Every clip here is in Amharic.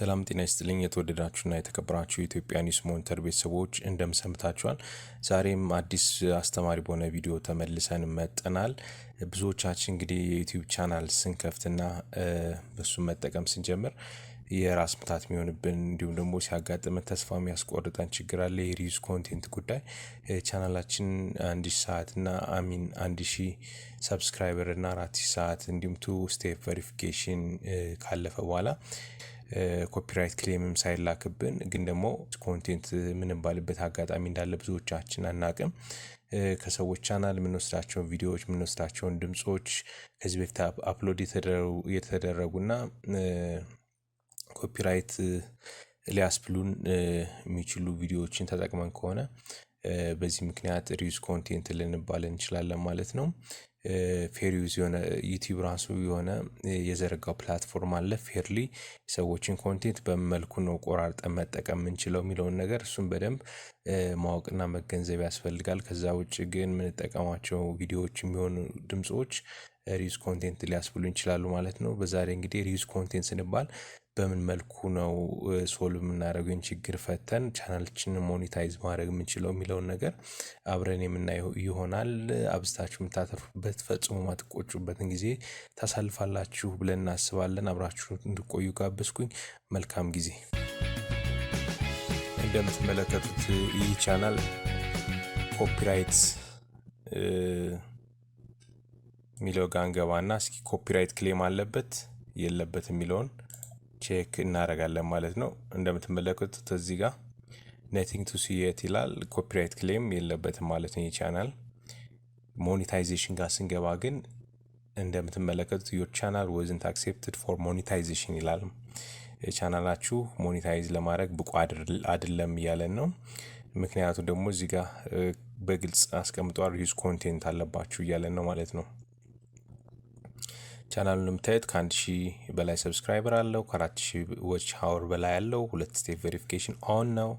ሰላም ጤና ይስጥልኝ የተወደዳችሁና የተከበራችሁ የኢትዮጵያ ኒውስ ሞኒተር ቤተሰቦች እንደምሰምታችኋል። ዛሬም አዲስ አስተማሪ በሆነ ቪዲዮ ተመልሰን መጥተናል። ብዙዎቻችን እንግዲህ የዩቲዩብ ቻናል ስንከፍትና በሱ መጠቀም ስንጀምር የራስ ምታት የሚሆንብን እንዲሁም ደግሞ ሲያጋጥመን ተስፋ የሚያስቆርጠን ችግር አለ። የሪዩዝ ኮንቴንት ጉዳይ ቻናላችን 1000 ሰዓት እና 1000 ሰብስክራይበር እና 4000 ሰዓት እንዲሁም 2 ስቴፕ ቬሪፊኬሽን ካለፈ በኋላ ኮፒራይት ክሌምም ሳይላክብን ግን ደግሞ ኮንቴንት ምንም ባልበት አጋጣሚ እንዳለ ብዙዎቻችን አናቅም። ከሰዎች ቻናል የምንወስዳቸውን ቪዲዮዎች የምንወስዳቸውን ድምጾች ከዚህ በፊት አፕሎድ የተደረጉና ኮፒራይት ሊያስብሉን የሚችሉ ቪዲዮዎችን ተጠቅመን ከሆነ በዚህ ምክንያት ሪዩዝ ኮንቴንት ልንባል እንችላለን ማለት ነው። ፌር ዩዝ የሆነ ዩቲዩብ ራሱ የሆነ የዘረጋው ፕላትፎርም አለ። ፌርሊ ሰዎችን ኮንቴንት በመልኩ ነው ቆራርጠን መጠቀም የምንችለው የሚለውን ነገር እሱን በደንብ ማወቅና መገንዘብ ያስፈልጋል። ከዛ ውጭ ግን የምንጠቀማቸው ቪዲዮዎች የሚሆኑ ድምጾች ሪዩዝ ኮንቴንት ሊያስብሉ ይችላሉ ማለት ነው። በዛሬ እንግዲህ ሪዩዝ ኮንቴንት ስንባል በምን መልኩ ነው ሶልቭ የምናደርገው ችግር ፈተን ቻናላችንን ሞኒታይዝ ማድረግ የምንችለው የሚለውን ነገር አብረን የምናየው ይሆናል። አብስታችሁ የምታተርፉበት ፈጽሞ ማትቆጩበትን ጊዜ ታሳልፋላችሁ ብለን እናስባለን። አብራችሁ እንድቆዩ ጋበዝኩኝ። መልካም ጊዜ። እንደምትመለከቱት ይህ ቻናል ኮፒራይት ሚለው ጋር እንገባና እስኪ ኮፒራይት ክሌም አለበት የለበት የሚለውን ቼክ እናደርጋለን ማለት ነው። እንደምትመለከቱት እዚህ ጋር nothing to see yet ይላል። ኮፒራይት ክሌም የለበትም ማለት ነው የቻናል። ሞኔታይዜሽን ጋር ስንገባ ግን እንደምትመለከቱት your channel wasn't accepted for monetization ይላል። ቻናላችሁ ሞኔታይዝ ለማድረግ ብቁ አይደለም እያለን ነው። ምክንያቱም ደግሞ እዚህ ጋር በግልጽ አስቀምጧል ሪዩዝ ኮንቴንት አለባችሁ እያለን ነው ማለት ነው። ቻናሉን የምታዩት ከ1000 በላይ ሰብስክራይበር አለው፣ ከ4000 ዎች ሃወር በላይ አለው፣ 2 ስቴፕ ቬሪፊኬሽን ኦን ነው።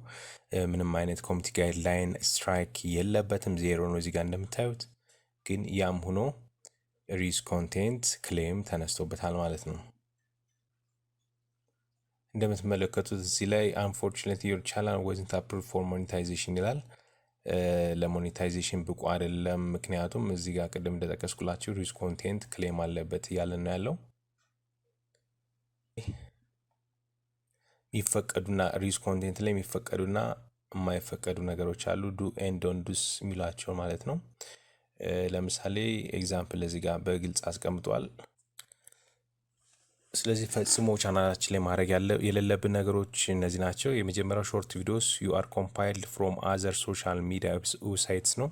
ምንም አይነት ኮሚኒቲ ጋይድላይን ስትራይክ የለበትም፣ ዜሮ ነው እዚህ ጋር እንደምታዩት። ግን ያም ሆኖ ሪዩዝ ኮንቴንት ክሌም ተነስቶበታል ማለት ነው። እንደምትመለከቱት እዚህ ላይ unfortunately your channel wasn't approved for monetization ይላል። ለሞኔታይዜሽን ብቁ አይደለም ምክንያቱም እዚህ ጋር ቅድም እንደጠቀስኩላችሁ ሪዩዝ ኮንቴንት ክሌም አለበት እያለን ነው ያለው። የሚፈቀዱና ሪዩዝ ኮንቴንት ላይ የሚፈቀዱና የማይፈቀዱ ነገሮች አሉ። ዱ ኤንድ ዶንት ዱስ የሚላቸው ማለት ነው። ለምሳሌ ኤግዛምፕል እዚህ ጋር በግልጽ አስቀምጧል። ስለዚህ ፈጽሞ ቻናላችን ላይ ማድረግ የሌለብን ነገሮች እነዚህ ናቸው። የመጀመሪያው ሾርት ቪዲዮስ ዩ አር ኮምፓይልድ ፍሮም አዘር ሶሻል ሚዲያ ዌብሳይትስ ነው።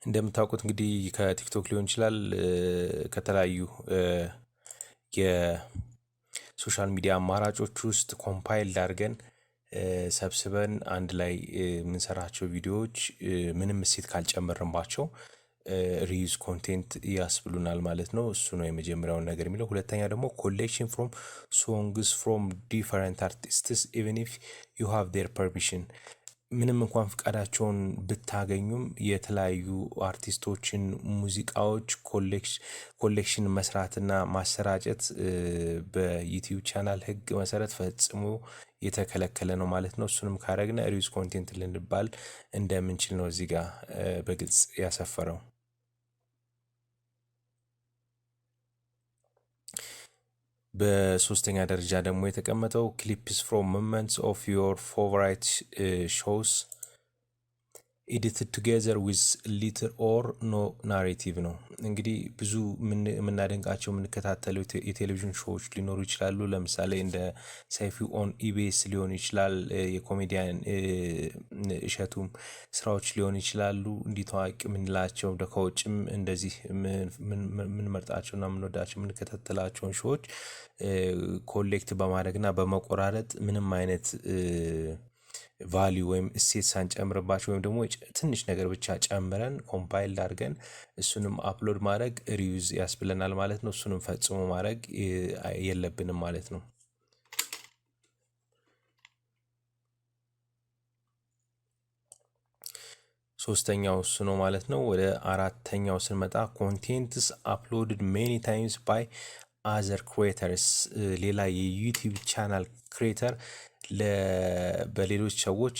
እንደምታውቁት እንግዲህ ከቲክቶክ ሊሆን ይችላል ከተለያዩ የሶሻል ሚዲያ አማራጮች ውስጥ ኮምፓይልድ አድርገን ሰብስበን አንድ ላይ የምንሰራቸው ቪዲዮዎች ምንም እሴት ካልጨመርንባቸው ሪዩዝ ኮንቴንት ያስብሉናል ማለት ነው። እሱ ነው የመጀመሪያውን ነገር የሚለው። ሁለተኛ ደግሞ ኮሌክሽን ፍሮም ሶንግስ ፍሮም ዲፈረንት አርቲስትስ ኢቨን ኢፍ ዩ ሃቭ ዴር ፐርሚሽን፣ ምንም እንኳን ፍቃዳቸውን ብታገኙም የተለያዩ አርቲስቶችን ሙዚቃዎች ኮሌክሽን መስራትና ማሰራጨት በዩቲዩብ ቻናል ሕግ መሰረት ፈጽሞ የተከለከለ ነው ማለት ነው። እሱንም ካረግነ ሪዩዝ ኮንቴንት ልንባል እንደምንችል ነው እዚህ ጋር በግልጽ ያሰፈረው። በሶስተኛ ደረጃ ደግሞ የተቀመጠው ክሊፕስ ፍሮም ሞመንትስ ኦፍ ዮር ፌቨራይት ሾውስ ኤዲትድ ቱጌዘር ዊዝ ሊትል ኦር ኖ ናሬቲቭ ነው። እንግዲህ ብዙ የምናደንቃቸው የምንከታተለው የቴሌቪዥን ሾዎች ሊኖሩ ይችላሉ። ለምሳሌ እንደ ሰይፉ ኦን ኢቢኤስ ሊሆን ይችላል። የኮሜዲያን እሸቱም ስራዎች ሊሆን ይችላሉ። እንዲህ ታዋቂ የምንላቸው ከውጭም እንደዚህ የምንመርጣቸውና የምንወዳቸው የምንከታተላቸውን ሾዎች ኮሌክት በማድረግና በመቆራረጥ ምንም አይነት ቫልዩ ወይም እሴት ሳንጨምርባቸው ወይም ደግሞ ትንሽ ነገር ብቻ ጨምረን ኮምፓይል አድርገን እሱንም አፕሎድ ማድረግ ሪዩዝ ያስብለናል ማለት ነው። እሱንም ፈጽሞ ማድረግ የለብንም ማለት ነው። ሶስተኛው እሱ ነው ማለት ነው። ወደ አራተኛው ስንመጣ ኮንቴንትስ አፕሎድድ ሜኒ ታይምስ ባይ other creators ሌላ የዩቲዩብ ቻናል ክሬተር በሌሎች ሰዎች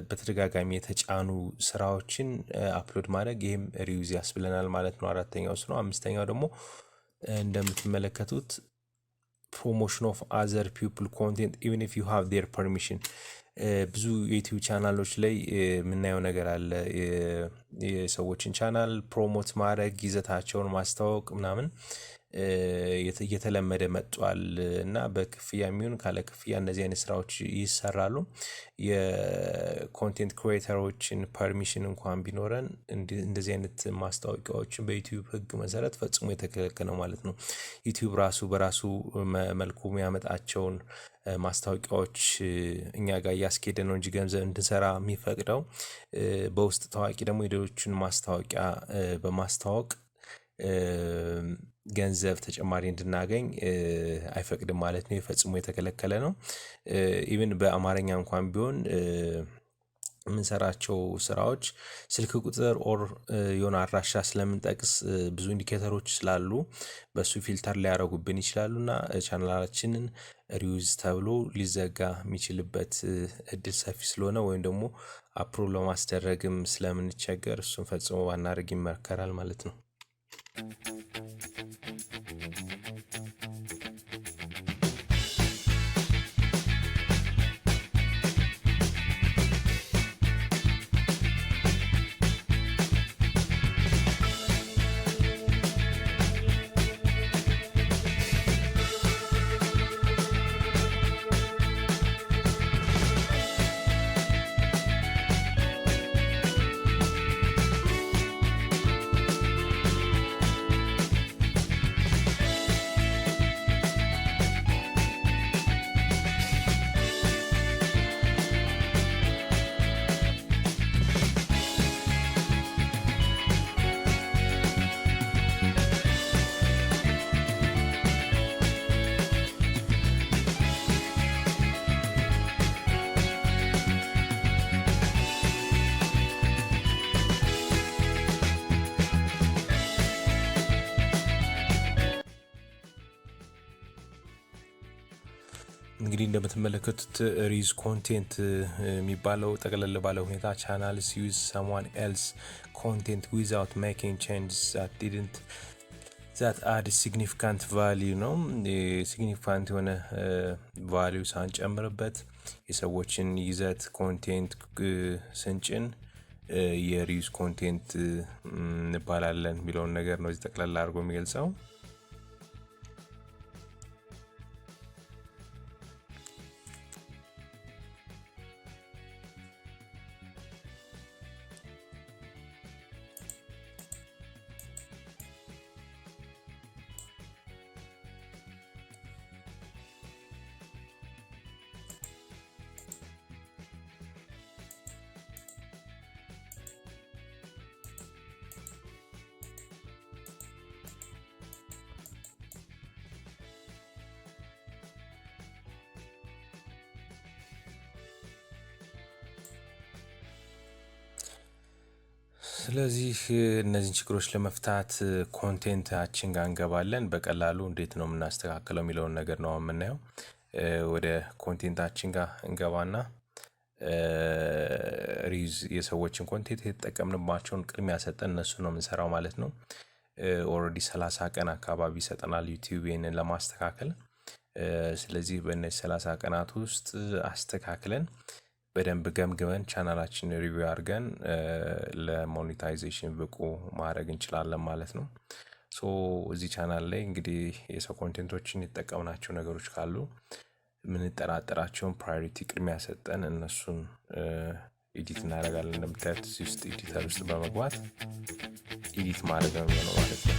በተደጋጋሚ የተጫኑ ስራዎችን አፕሎድ ማድረግ ይሄም ሪዩዝ ያስብለናል ማለት ነው። አራተኛው ነው። አምስተኛው ደግሞ እንደምትመለከቱት promotion of other people content even if you have their permission ብዙ ዩቲዩብ ቻናሎች ላይ የምናየው ነገር አለ። የሰዎችን ቻናል ፕሮሞት ማድረግ ይዘታቸውን ማስተዋወቅ ምናምን እየተለመደ መጥቷል እና በክፍያ የሚሆን ካለ ክፍያ እነዚህ አይነት ስራዎች ይሰራሉ። የኮንቴንት ክሬተሮችን ፐርሚሽን እንኳን ቢኖረን እንደዚህ አይነት ማስታወቂያዎችን በዩቲዩብ ህግ መሰረት ፈጽሞ የተከለከለ ነው ማለት ነው። ዩቲዩብ ራሱ በራሱ መልኩ የሚያመጣቸውን ማስታወቂያዎች እኛ ጋር እያስኬደ ነው እንጂ ገንዘብ እንድንሰራ የሚፈቅደው በውስጥ ታዋቂ ደግሞ የሌሎችን ማስታወቂያ በማስተዋወቅ ገንዘብ ተጨማሪ እንድናገኝ አይፈቅድም ማለት ነው። ፈጽሞ የተከለከለ ነው። ኢቭን በአማርኛ እንኳን ቢሆን የምንሰራቸው ስራዎች ስልክ ቁጥር ኦር የሆነ አድራሻ ስለምንጠቅስ ብዙ ኢንዲኬተሮች ስላሉ በሱ ፊልተር ሊያደርጉብን ይችላሉና ቻናላችንን ሪዩዝ ተብሎ ሊዘጋ የሚችልበት እድል ሰፊ ስለሆነ ወይም ደግሞ አፕሩቭ ለማስደረግም ስለምንቸገር እሱን ፈጽሞ ባናደርግ ይመከራል ማለት ነው። እንግዲህ እንደምትመለከቱት ሪዩዝ ኮንቴንት የሚባለው ጠቅለል ባለ ሁኔታ ቻናልስ ዩዝ someone else content without making changes that add significant value ነው። ሲግኒፊካንት የሆነ ቫልዩ ሳንጨምርበት የሰዎችን ይዘት ኮንቴንት ስንጭን የሪዩዝ ኮንቴንት እንባላለን የሚለውን ነገር ነው እዚህ ጠቅለል አድርጎ የሚገልጸው። ስለዚህ እነዚህን ችግሮች ለመፍታት ኮንቴንታችን ጋር እንገባለን። በቀላሉ እንዴት ነው የምናስተካክለው የሚለውን ነገር ነው የምናየው። ወደ ኮንቴንታችን ጋር እንገባና ሪዩዝ የሰዎችን ኮንቴንት የተጠቀምንባቸውን ቅድሚያ ሰጠን እነሱ ነው የምንሰራው ማለት ነው። ኦልሬዲ 30 ቀን አካባቢ ይሰጠናል ዩቲዩብ ይሄንን ለማስተካከል። ስለዚህ በእነዚህ 30 ቀናት ውስጥ አስተካክለን በደንብ ገምግመን ቻናላችን ሪቪው አድርገን ለሞኔታይዜሽን ብቁ ማድረግ እንችላለን ማለት ነው። ሶ እዚህ ቻናል ላይ እንግዲህ የሰው ኮንቴንቶችን የተጠቀምናቸው ነገሮች ካሉ የምንጠራጠራቸውን ፕራዮሪቲ ቅድሚያ ሰጠን እነሱን ኤዲት እናደርጋለን። እንደምታዩት እዚህ ውስጥ ኤዲተር ውስጥ በመግባት ኤዲት ማድረግ ነው የሚሆነው ማለት ነው።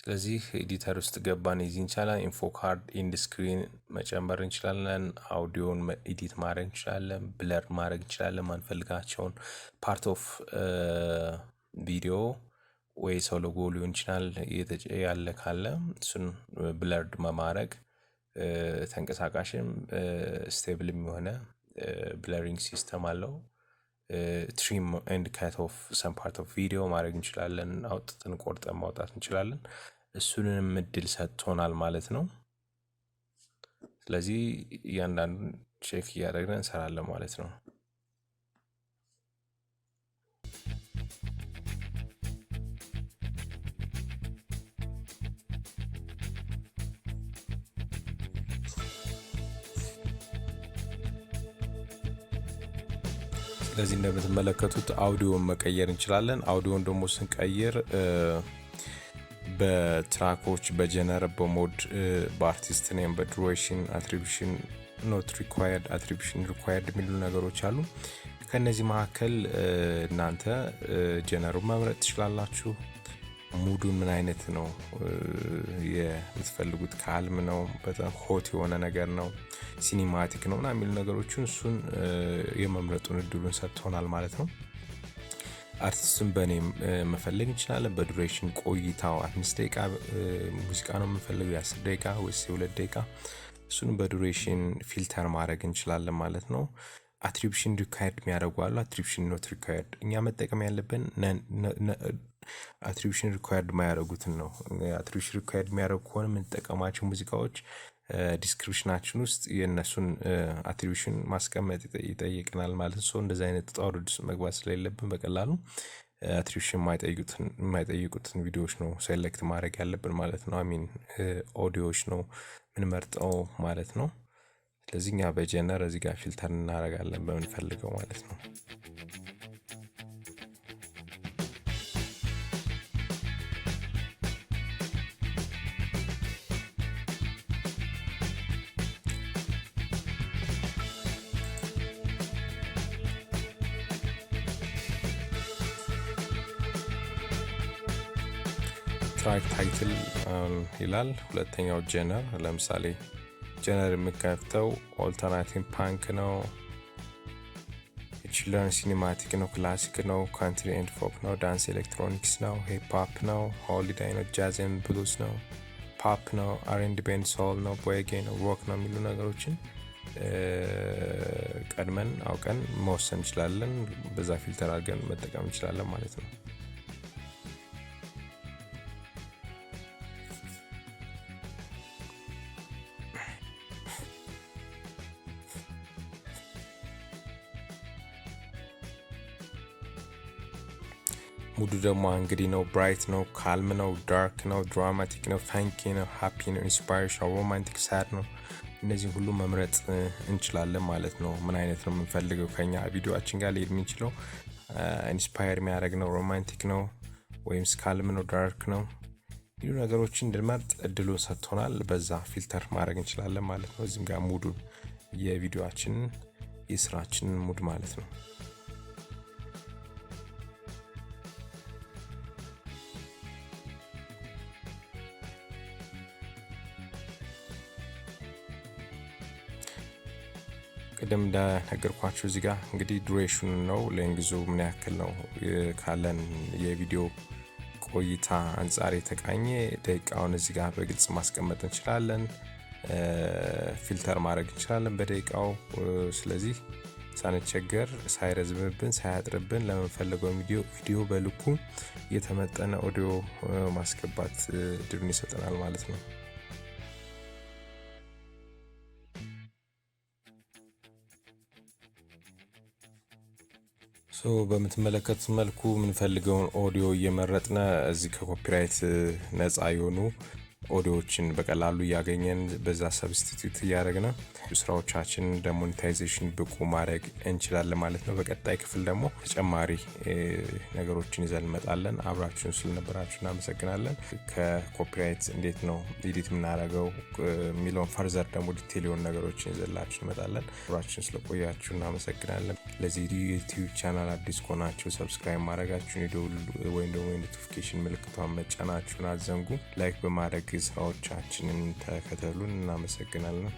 ስለዚህ ኤዲተር ውስጥ ገባን እዚህ እንችላለን ኢንፎ ካርድ ኢንድ ስክሪን መጨመር እንችላለን አውዲዮን ኤዲት ማድረግ እንችላለን ብለር ማድረግ እንችላለን ማንፈልጋቸውን ፓርት ኦፍ ቪዲዮ ወይ ሰው ሎጎ ሊሆን ይችላል ያለ ካለ እሱን ብለርድ ማድረግ ተንቀሳቃሽም ስቴብልም የሆነ ብለሪንግ ሲስተም አለው trim and cut off some part of video ማድረግ እንችላለን አውጥተን ቆርጠን ማውጣት እንችላለን እሱንም እድል ሰጥቶናል ማለት ነው ስለዚህ እያንዳንዱን ቼክ እያደረግን እንሰራለን ማለት ነው ስለዚህ እንደምትመለከቱት አውዲዮን መቀየር እንችላለን አውዲዮን ደግሞ ስንቀይር በትራኮች በጀነር በሞድ በአርቲስት ኔም በዱሬሽን አትሪቢዩሽን ኖት ሪኳየርድ አትሪቢዩሽን ሪኳየርድ የሚሉ ነገሮች አሉ ከነዚህ መካከል እናንተ ጀነሩን መምረጥ ትችላላችሁ ሙዱን ምን አይነት ነው የምትፈልጉት ካልም ነው በጣም ሆት የሆነ ነገር ነው ሲኒማቲክ ነው እና የሚሉ ነገሮችን እሱን የመምረጡን እድሉን ሰጥቶናል ማለት ነው አርቲስቱን በኔም መፈለግ እንችላለን በዱሬሽን ቆይታው 5 ደቂቃ ሙዚቃ ነው የምንፈልገው የ10 ደቂቃ ወይስ የ2 ደቂቃ እሱን በዱሬሽን ፊልተር ማድረግ እንችላለን ማለት ነው አትሪቢዩሽን ሪኳየርድ የሚያደርጓሉ አትሪቢዩሽን ኖት ሪኳየርድ እኛ መጠቀም ያለብን አትሪቢዩሽን ሪኳየርድ ማያደርጉትን ነው አትሪቢዩሽን ሪኳየርድ የሚያደርጉ ከሆነ የምንጠቀማቸው ሙዚቃዎች ዲስክሪፕሽናችን ውስጥ የነሱን አትሪቢዩሽን ማስቀመጥ ይጠይቀናል ማለት ነው እንደዚህ አይነት ጣውርድ መግባት ስለሌለብን በቀላሉ አትሪቢዩሽን የማይጠይቁትን ቪዲዮዎች ነው ሴሌክት ማድረግ ያለብን ማለት ነው አሚን ኦዲዮዎች ነው ምን መርጠው ማለት ነው ስለዚህ እኛ በጀነር እዚህ ጋር ፊልተር እናደርጋለን በመንፈልገው ማለት ነው ትራክ ታይትል ይላል ሁለተኛው ጀነር ለምሳሌ ጀነር የሚከፍተው ኦልተርናቲቭ ፓንክ ነው ችለርን ሲኒማቲክ ነው ክላሲክ ነው ካንትሪ ኤንድ ፎክ ነው ዳንስ ኤሌክትሮኒክስ ነው ሂፕ ሆፕ ነው ሆሊዴይ ነው ጃዝ ኤንድ ብሉስ ነው ፖፕ ነው አር&ቢ ኤንድ ሶል ነው ቦይጌ ነው ሮክ ነው የሚሉ ነገሮችን ቀድመን አውቀን መወሰን እንችላለን በዛ ፊልተር አድርገን መጠቀም እንችላለን ማለት ነው ሙዱ ደግሞ እንግዲህ ነው ብራይት ነው ካልም ነው ዳርክ ነው ድራማቲክ ነው ፋንኪ ነው ሃፒ ነው ኢንስፓይሬሽን ሮማንቲክ ሳድ ነው እነዚህ ሁሉ መምረጥ እንችላለን ማለት ነው ምን አይነት ነው የምንፈልገው ከኛ ቪዲዮአችን ጋር ሊሄድ የሚችለው ኢንስፓየር የሚያደርግ ነው ሮማንቲክ ነው ወይስ ካልም ነው ዳርክ ነው ይሉ ነገሮችን እንድንመርጥ እድሉን ሰጥቶናል በዛ ፊልተር ማድረግ እንችላለን ማለት ነው እዚህም ጋር ሙዱን የቪዲዮአችን የስራችን ሙድ ማለት ነው ቀደም እንደነገርኳችሁ እዚህ ጋር እንግዲህ ዱሬሽኑ ነው ሌንግዙ ምን ያክል ነው ካለን የቪዲዮ ቆይታ አንፃር የተቃኘ ደቂቃውን እዚህ ጋር በግልጽ ማስቀመጥ እንችላለን ፊልተር ማድረግ እንችላለን በደቂቃው ስለዚህ ሳንቸገር ሳይረዝምብን ሳያጥርብን ለምንፈልገው ቪዲዮ በልኩ የተመጠነ ኦዲዮ ማስገባት ድርን ይሰጠናል ማለት ነው በምትመለከቱት መልኩ ምንፈልገውን ኦዲዮ እየመረጥነ እዚህ ከኮፒራይት ነፃ የሆኑ ኦዲዮዎችን በቀላሉ ያገኘን በዛ ሰብስቲቲዩት ያደረግና ስራዎቻችን ሞኔታይዜሽን ብቁ ማድረግ እንችላለን ማለት ነው። በቀጣይ ክፍል ደግሞ ተጨማሪ ነገሮችን ይዘን እንመጣለን። አብራችሁን ስለነበራችሁ እናመሰግናለን። ከኮፒራይት እንዴት ነው ኤዲት የምናደርገው የሚለውን ፈርዘር ደግሞ ዲቴል የሆኑ ነገሮችን ይዘንላችሁ እንመጣለን። አብራችሁን ስለቆያችሁ እናመሰግናለን። ለዚህ ዩቲዩብ ቻናል አዲስ ከሆናችሁ ሰብስክራይብ ማድረጋችሁን የደውል ወይም ደግሞ ኖቲፊኬሽን ምልክቷን መጫናችሁን አትዘንጉ። ላይክ በማድረግ ስራዎቻችንን ተከተሉን። እናመሰግናለን።